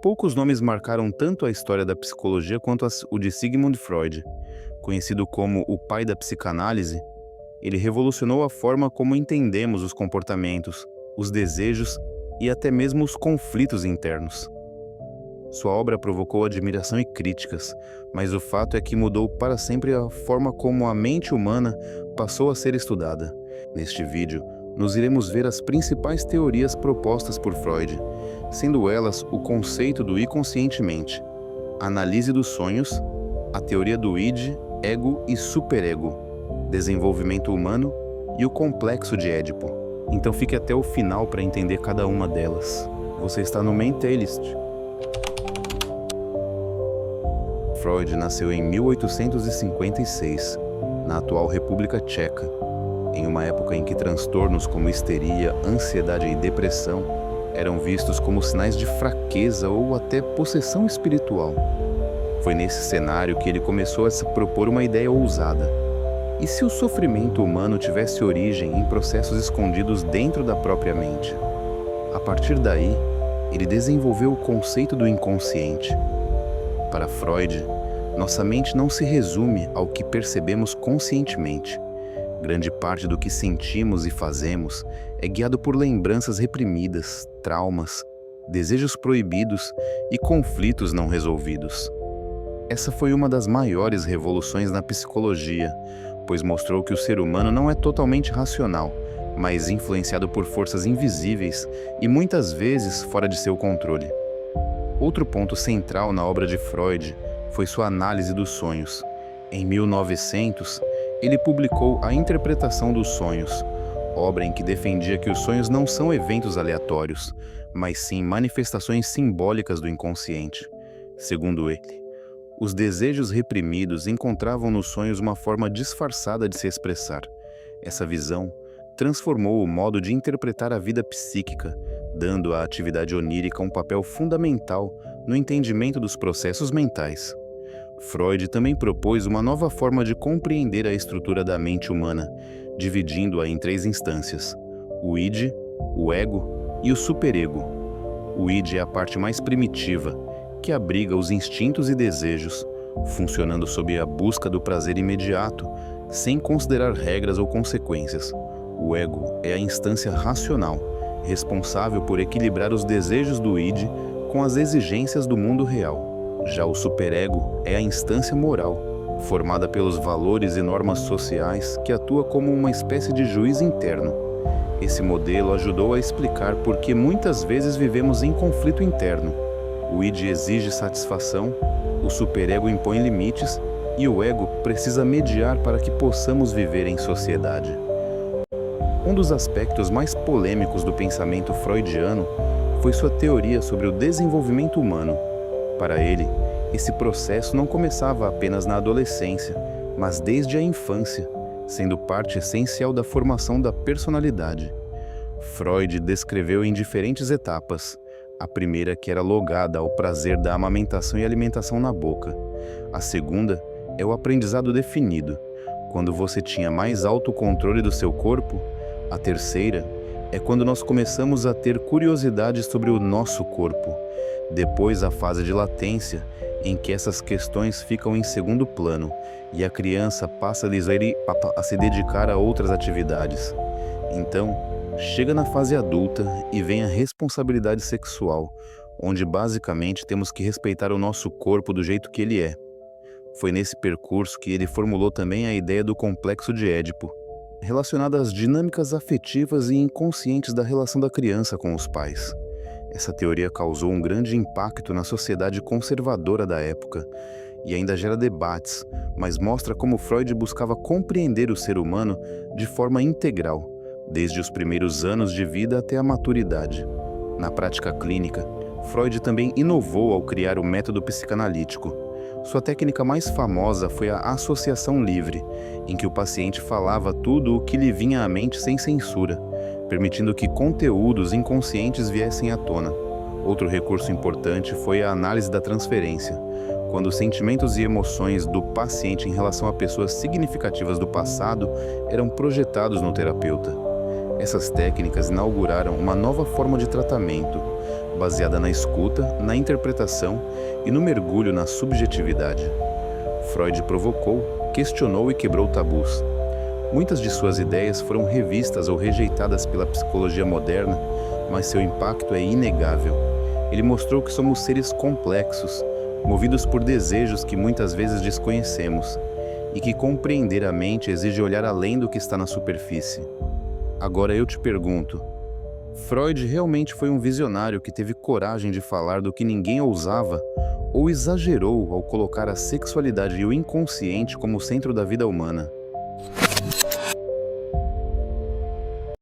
Poucos nomes marcaram tanto a história da psicologia quanto o de Sigmund Freud. Conhecido como o pai da psicanálise, ele revolucionou a forma como entendemos os comportamentos, os desejos e até mesmo os conflitos internos. Sua obra provocou admiração e críticas, mas o fato é que mudou para sempre a forma como a mente humana passou a ser estudada. Neste vídeo, nos iremos ver as principais teorias propostas por Freud, sendo elas o conceito do inconscientemente, a análise dos sonhos, a teoria do id, ego e superego, desenvolvimento humano e o complexo de Édipo. Então fique até o final para entender cada uma delas. Você está no Main Tailist. Freud nasceu em 1856, na atual República Tcheca, em uma época em que transtornos como histeria, ansiedade e depressão eram vistos como sinais de fraqueza ou até possessão espiritual. Foi nesse cenário que ele começou a se propor uma ideia ousada. E se o sofrimento humano tivesse origem em processos escondidos dentro da própria mente? A partir daí, ele desenvolveu o conceito do inconsciente. Para Freud, nossa mente não se resume ao que percebemos conscientemente. Grande parte do que sentimos e fazemos é guiado por lembranças reprimidas, traumas, desejos proibidos e conflitos não resolvidos. Essa foi uma das maiores revoluções na psicologia, pois mostrou que o ser humano não é totalmente racional, mas influenciado por forças invisíveis e muitas vezes fora de seu controle. Outro ponto central na obra de Freud foi sua análise dos sonhos. Em 1900, ele publicou A Interpretação dos Sonhos, obra em que defendia que os sonhos não são eventos aleatórios, mas sim manifestações simbólicas do inconsciente. Segundo ele, os desejos reprimidos encontravam nos sonhos uma forma disfarçada de se expressar. Essa visão transformou o modo de interpretar a vida psíquica, dando à atividade onírica um papel fundamental no entendimento dos processos mentais. Freud também propôs uma nova forma de compreender a estrutura da mente humana, dividindo-a em três instâncias: o id, o ego e o superego. O id é a parte mais primitiva, que abriga os instintos e desejos, funcionando sob a busca do prazer imediato, sem considerar regras ou consequências. O ego é a instância racional, responsável por equilibrar os desejos do id com as exigências do mundo real. Já o superego é a instância moral, formada pelos valores e normas sociais que atua como uma espécie de juiz interno. Esse modelo ajudou a explicar por que muitas vezes vivemos em conflito interno. O id exige satisfação, o superego impõe limites e o ego precisa mediar para que possamos viver em sociedade. Um dos aspectos mais polêmicos do pensamento freudiano foi sua teoria sobre o desenvolvimento humano. Para ele, esse processo não começava apenas na adolescência, mas desde a infância, sendo parte essencial da formação da personalidade. Freud descreveu em diferentes etapas. A primeira, que era logada ao prazer da amamentação e alimentação na boca. A segunda é o aprendizado definido, quando você tinha mais autocontrole do seu corpo. A terceira é quando nós começamos a ter curiosidade sobre o nosso corpo. Depois, a fase de latência, em que essas questões ficam em segundo plano e a criança passa a se dedicar a outras atividades. Então, chega na fase adulta e vem a responsabilidade sexual, onde basicamente temos que respeitar o nosso corpo do jeito que ele é. Foi nesse percurso que ele formulou também a ideia do complexo de Édipo, relacionada às dinâmicas afetivas e inconscientes da relação da criança com os pais. Essa teoria causou um grande impacto na sociedade conservadora da época e ainda gera debates, mas mostra como Freud buscava compreender o ser humano de forma integral, desde os primeiros anos de vida até a maturidade. Na prática clínica, Freud também inovou ao criar o método psicanalítico. Sua técnica mais famosa foi a associação livre, em que o paciente falava tudo o que lhe vinha à mente sem censura, permitindo que conteúdos inconscientes viessem à tona. Outro recurso importante foi a análise da transferência, quando os sentimentos e emoções do paciente em relação a pessoas significativas do passado eram projetados no terapeuta. Essas técnicas inauguraram uma nova forma de tratamento, baseada na escuta, na interpretação e no mergulho na subjetividade. Freud provocou, questionou e quebrou tabus. Muitas de suas ideias foram revistas ou rejeitadas pela psicologia moderna, mas seu impacto é inegável. Ele mostrou que somos seres complexos, movidos por desejos que muitas vezes desconhecemos, e que compreender a mente exige olhar além do que está na superfície. Agora eu te pergunto, Freud realmente foi um visionário que teve coragem de falar do que ninguém ousava, ou exagerou ao colocar a sexualidade e o inconsciente como centro da vida humana?